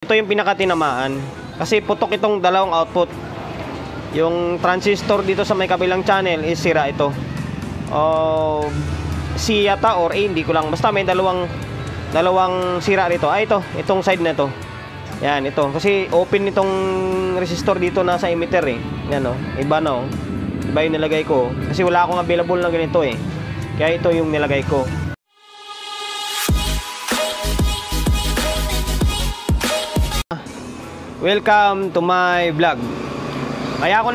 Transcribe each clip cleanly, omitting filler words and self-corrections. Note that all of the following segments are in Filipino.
Ito yung pinakatinamaan kasi putok itong dalawang output. Yung transistor dito sa may kabilang channel is sira ito. C yata or A, hindi ko lang. Basta may dalawang sira rito. Itong side na to. Yan, ito. Kasi open itong resistor dito na sa emitter eh. Yan o, iba na o. Iba yung nilagay ko. Kasi wala akong available na ganito eh. Kaya ito yung nilagay ko. Welcome to my vlog. Kaya ako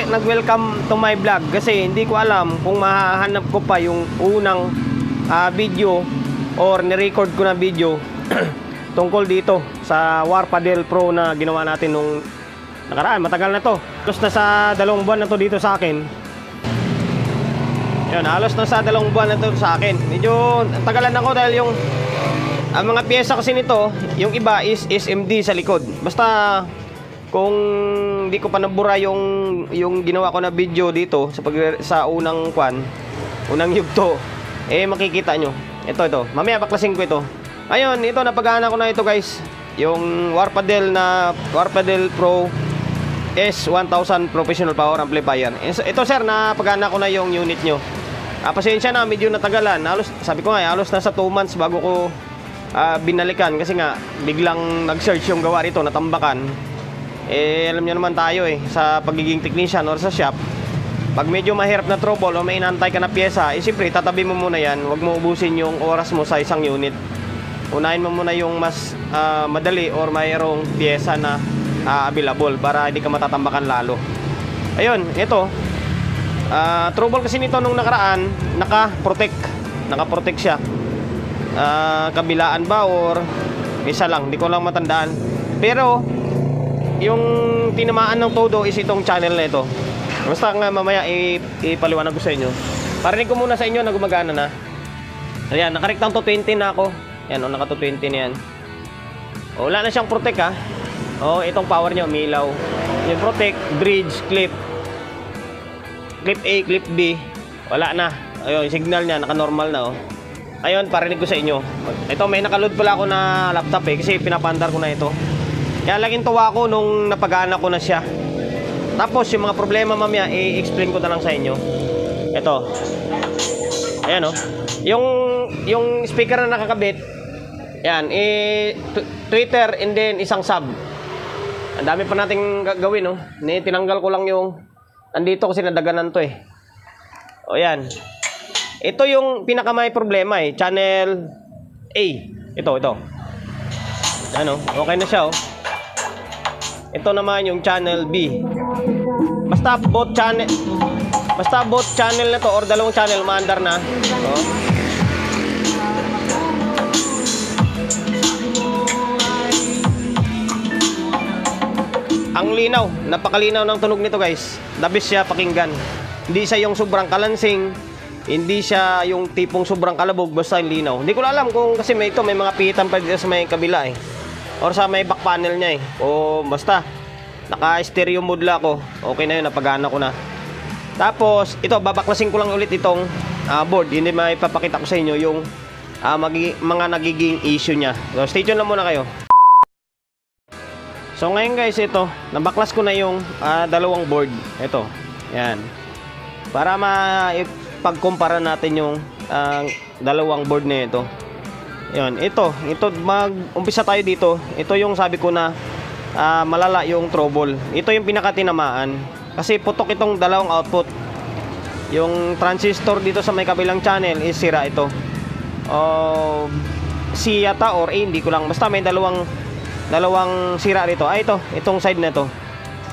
nag-welcome to my vlog kasi hindi ko alam kung mahahanap ko pa yung unang video or ni-record ko na video tungkol dito sa Warpadel Pro na ginawa natin nung nakaraan. Matagal na to. Halos na sa 2 buwan na to dito sa akin. Yan, halos na sa 2 buwan na to sa akin. Medyo tagalan ako dahil yung ang mga piyesa kasi nito, yung iba is SMD sa likod. Basta kung di ko pa nabura yung ginawa ko na video dito sa unang yugto, makikita nyo. Ito. Mamaya baklasin ko ito. Ayun, ito napagana ko na ito guys. Yung Warpadel Pro S1000 Professional Power Amplifier. Ito sir, napagana ko na yung unit nyo. Pasensya na, medyo natagalan. Sabi ko nga, halos nasa 2 months bago ko binalikan kasi nga biglang nag-search yung gawa rito, natambakan. Alam niyo naman tayo sa pagiging technician or sa shop, pag medyo mahirap na trouble o may inantay ka na pyesa, siyempre tatabi mo muna yan. Huwag mo ubusin yung oras mo sa isang unit. Unahin mo muna yung mas madali or mayroong pyesa na available para hindi ka matatambakan lalo. Ayun, ito trouble kasi nito nung nakaraan, naka-protect siya. Kabilaan ba or isa lang, hindi ko lang matandaan. Pero yung tinamaan ng todo is itong channel na ito. Basta nga mamaya ipaliwanag ko sa inyo. Parinig ko muna sa inyo na gumagana na. Ayan, nakarektang to 20 na ako. Ayan, naka to 20 na yan. Wala na siyang protect ha. Itong power niya umilaw. Yung protect, bridge, clip A, clip B, wala na. Ayun, yung signal niya naka-normal na Ayun, parinig ko sa inyo. Ito, may nakaload pala ako na laptop kasi pinapandar ko na ito. Kaya laging tuwa ko nung napagana ko na siya. Tapos yung mga problema mamaya i-explain ko na lang sa inyo. Ito. Ayan yung speaker na nakakabit. Ayan, Twitter and then isang sub. Ang dami pa nating gagawin tinanggal ko lang yung nandito kasi nadaganan to ayan. Ito yung pinakamay problema channel A. Ito. Ano, okay na siya Ito naman yung channel B. Basta both channel na to or dalawang channel maandar na. Ang linaw, napakalinaw ng tunog nito guys. The best siya pakinggan. Hindi siya yung sobrang kalansing, hindi siya yung tipong sobrang kalabog, basta yung linaw. Hindi ko alam kung kasi may mga pihitan pa dito sa may kabila or sa may back panel niya basta naka stereo mode lang ako. Okay na yun, napagana ko na. Tapos ito, babaklasin ko lang ulit itong board. Hindi may papakita ko sa inyo yung mga nagiging issue niya. So stay tuned lang muna kayo. So ngayon guys, ito, nabaklas ko na yung dalawang board. Ito, yan. Para pagkumpara natin yung dalawang board na ito. Yan, ito mag-umpisa tayo dito. Ito yung sabi ko na malala yung trouble. Ito yung pinakatinamaan kasi putok itong dalawang output. Yung transistor dito sa may kabilang channel is sira ito. C yata or A, hindi ko lang. Basta may dalawang sira rito. Itong side na to.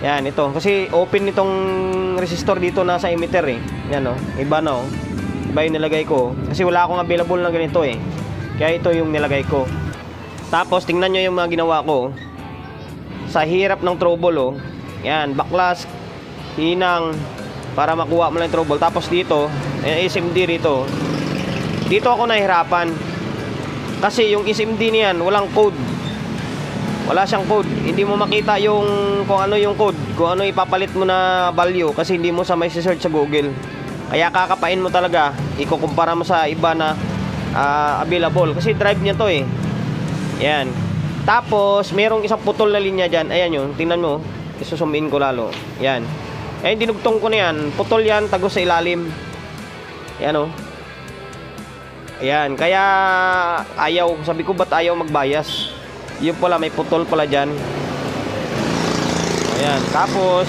Yan, ito. Kasi open itong resistor dito na sa emitter Yan iba na Iba yung nilagay ko. Kasi wala akong available na ganito Kaya ito yung nilagay ko. Tapos tingnan nyo yung mga ginawa ko. Sa hirap ng trouble yan, baklas, hinang para makuha mo lang yung trouble. Tapos dito, SMD rito. Dito ako nahihirapan. Kasi yung SMD niyan, walang code. Wala siyang code. Hindi mo makita kung ano yung code, kung ano ipapalit mo na value kasi hindi mo sa may search sa Google. Kaya kakapain mo talaga, ikukumpara mo sa iba na available kasi drive niya to Yan. Tapos, merong isang putol na linya dyan. Ayan yun, tingnan mo. Isusumin ko lalo. Yan. Ayan, dinugtong ko na yan. Putol yan, tagos sa ilalim. Ayan o. Ayan, kaya ayaw. Sabi ko, ba't ayaw magbayas? Yun pala, may putol pala dyan. Ayan, tapos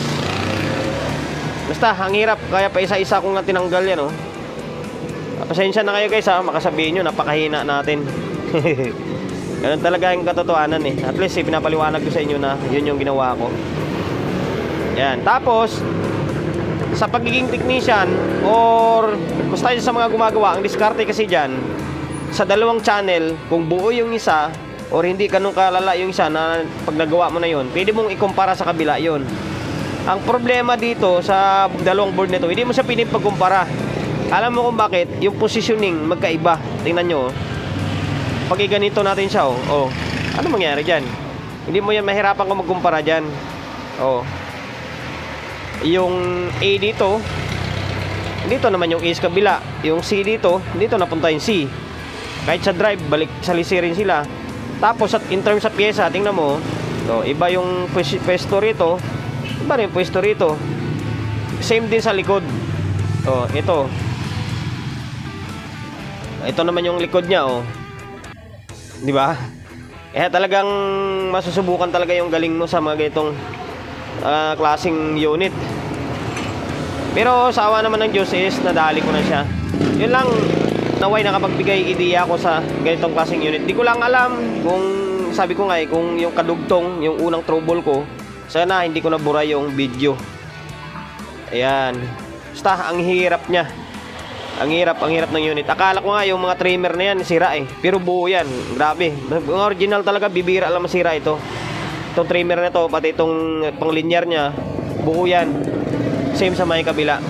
basta, ang hirap. Kaya pa isa-isa kong na tinanggal yan o. Pasensya na kayo guys ha. Makasabihin nyo, napakahina natin. Ganun talaga yung katotohanan eh. At least pinapaliwanag ko sa inyo na yun yung ginawa ko. Yan. Tapos sa pagiging technician or basta sa mga gumagawa, ang diskarte kasi dyan, sa dalawang channel, kung buo yung isa or hindi ganun kalala yung isa na pag nagawa mo na yun, pwede mong ikumpara sa kabila yun. Ang problema dito sa dalawang board nito, hindi mo siya pwede pagkumpara. Alam mo kung bakit? Yung positioning magkaiba. Tingnan nyo. Pag ganito natin siya, oh. Ano mangyari dyan? Hindi mo yan mahirapan kung magkumpara dyan. Oh. Yung A dito, dito naman yung A sa kabila. Yung C dito napunta yung C. Kahit sa drive, balik sa lisirin sila. Tapos in terms sa pyesa, tingnan mo, oh, iba yung pwesto rito, iba rin yung pwesto rito. Same din sa likod. Oh, ito. Ito naman yung likod niya, oh. 'Di ba? Kaya talagang masusubukan talaga yung galing mo sa mga ganitong klaseng unit. Pero sa awa naman ng Diyos is nadali ko na siya. Yun lang, naway nakapagbigay ideya ako sa ganitong klaseng unit. Di ko lang alam kung, sabi ko nga kung yung kadugtong, yung unang trouble ko, sana hindi ko nabura yung video. Ayan. Basta ang hirap niya. Ang hirap ng unit. Akala ko nga yung mga trimmer na yan sira eh. Pero buo yan. Grabe. Yung original talaga, bibira lang masira ito. Itong trimmer na to, pati itong pang linear niya, buo yan. Same sa may kabila.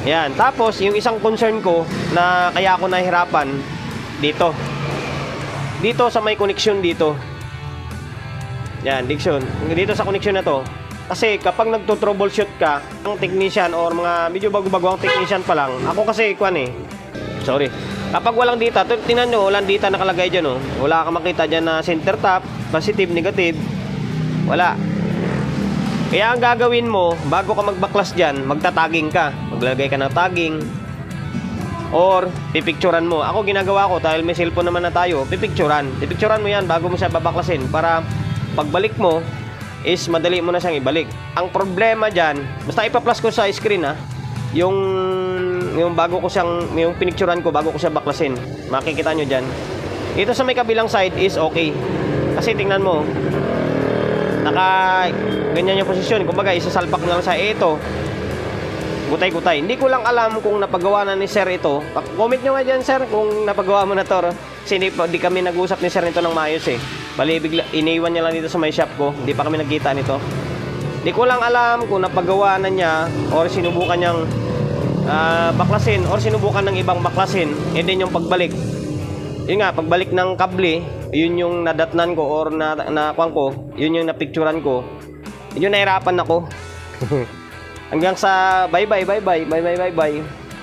Yan. Tapos, yung isang concern ko na kaya ako nahihirapan dito. Dito sa may connection dito. Yan, diction. Dito sa connection na to. Kasi kapag nagto-troubleshoot ka, ang technician or mga medyo bago-bago ang technician pa lang, ako kasi sorry. Kapag walang data, tingnan nyo, walang data nakalagay dyan, oh. Wala kang makita dyan na center tap, positive, negative. Wala. Kaya ang gagawin mo, bago ka magbaklas dyan, magta-tagging ka. Maglalagay ka ng tagging. Or, pipicturan mo. Ako ginagawa ko, dahil may cellphone naman na tayo, pipicturan. Pipicturan mo yan bago mo siya babaklasin. Para pagbalik mo, is madali mo na siyang ibalik. Ang problema dyan, basta ipa-plus ko sa screen ha, yung bago ko siyang, yung pinicturan ko bago ko siya baklasin, makikita nyo dyan. Ito sa may kabilang side is okay, kasi tingnan mo, naka ganyan yung posisyon. Kumbaga isasalpak na lang sa ito, gutay-gutay. Hindi ko lang alam kung napagawa na ni sir ito. Comment nyo nga dyan sir kung napagawa mo na to. Kasi hindi kami nag-usap ni sir nito ng maayos eh. Bali, iniwan niya lang dito sa may shop ko. Hindi pa kami nagkita nito. Hindi ko lang alam kung napagawa na niya or sinubukan niyang baklasin or sinubukan ng ibang baklasin. And then yung pagbalik. Yun nga, pagbalik ng kable, yun yung nadatnan ko or nakuhan ko, yun yung napicturan ko. Yun yung nahirapan ako. Hanggang sa bye-bye.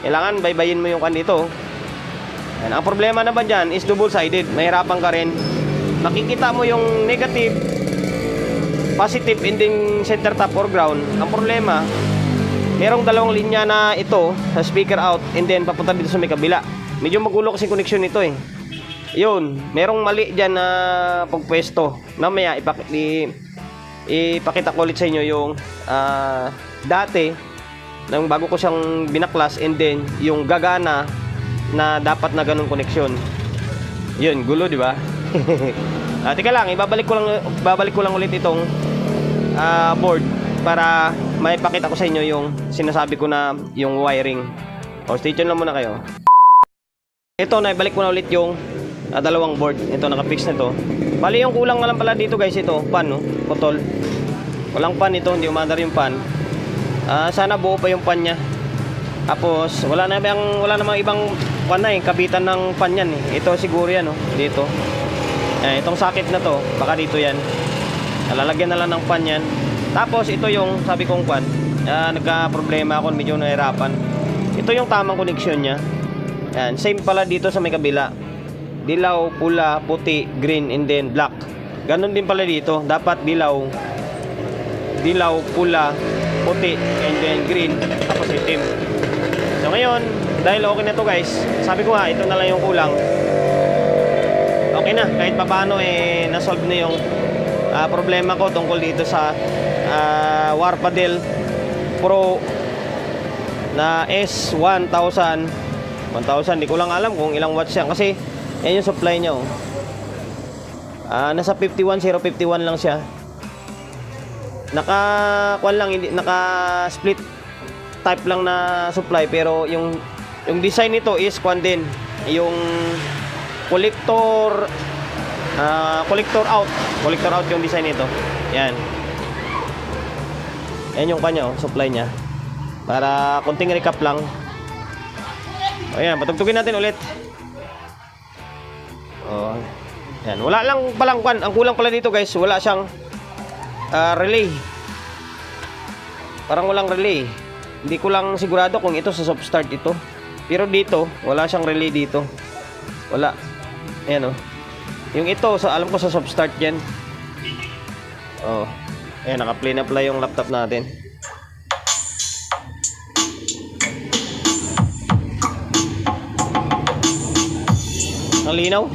Kailangan bye-byein mo yung kan dito. And ang problema naman dyan is double-sided. Mahirapan ka rin. Makikita mo yung negative, positive, ending center tap or ground. Ang problema, merong dalawang linya na ito sa speaker out and then papunta dito sa may kabila. Medyo magulo kasi connection nito eh. Yun, merong mali dyan na pagpwesto. Mamaya ipakita ko ulit sa inyo yung dati nang bago ko siyang binaklas and then yung gagana na dapat na ganung connection. Yun, gulo di ba? Teka lang, babalik ko lang ulit itong board para maipakita ko sa inyo yung sinasabi ko na yung wiring. O, stay tuned lang muna kayo. Ito, naibalik ko na ulit yung dalawang board. Ito, nakapix na to. Bali, yung kulang na lang pala dito guys, ito, pan, no? Putol. Walang pan ito, hindi umandar yung pan. Sana buo pa yung pan nya. Tapos, wala namang ibang pan na eh, kabitan ng pan yan eh. Ito siguro yan, no? Dito. Itong socket na to, baka dito yan. Lalagyan na lang ng pan yan. Tapos, ito yung, sabi kong pan, nagka-problema ako, medyo nahirapan. Ito yung tamang connection nya. Yan, same pala dito sa may kabila. dilaw, pula, puti, green, and then black. Ganon din pala dito. Dapat dilaw, pula, puti, and then green, tapos itim. So ngayon, dahil okay na to guys, sabi ko nga, ito na lang yung kulang. Okay na, kahit papaano nasolve na yung problema ko tungkol dito sa Warpadel Pro na S1000. 1000, di ko lang alam kung ilang watts yan kasi yan yung supply niya. Nasa 51051 lang siya. Naka-kwan lang, hindi naka-split type lang na supply, pero yung design nito is kwan din, yung collector out yung design nito. Yan yung kanya, supply niya. Para konting recap lang. Ayan, patugtugin natin ulit. Yan, wala lang palang kwan. Ang kulang pala dito guys, wala siyang relay. Parang walang relay. Hindi ko lang sigurado kung ito sa soft start ito. Pero dito, wala siyang relay dito. Wala. Ayan yung ito, alam ko sa soft start yan. Ayan, naka-play na pala yung laptop natin. Ang linaw.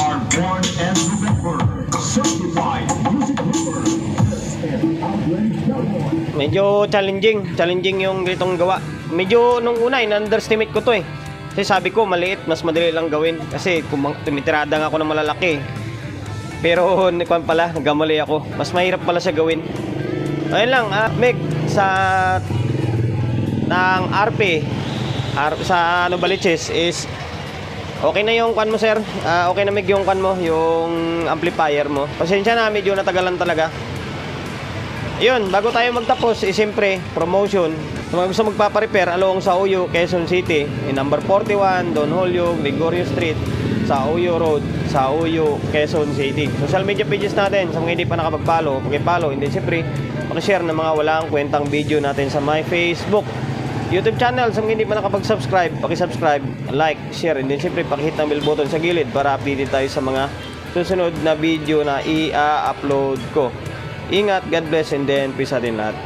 Are born and remembered. Certified music lover. Medyo challenging yung ganitong gawa. Medyo nung una in-underestimate ko to Kasi sabi ko maliit, mas madali lang gawin. Kasi kung tumitirada nga ako ng malalaki. Pero kung pala, nagkamali ako. Mas mahirap pala siya gawin. Ayun lang, Meg, ng RP sa Novaliches is okay na yung kwan mo sir. Okay na Meg yung kwan mo, yung amplifier mo. Pasensya na, medyo natagalan talaga. Yun, bago tayo magtapos, siyempre, promotion. Kung gusto magpaparepair along sa Uyo, Quezon City, number 41, Don Julio, Gregorio Street, sa Uyo Road, sa Uyo, Quezon City. Social media pages natin, sa mga hindi pa nakapag-follow, pag-follow, hindi siyempre, pakishare ng mga walang kwentang video natin sa my Facebook, YouTube channel. Sa mga hindi pa nakapag-subscribe, pakisubscribe, like, share, and then siyempre, pakihit ng bell button sa gilid para updated tayo sa mga susunod na video na i-upload ko. Ingat, God bless, and then peace sa atin lahat.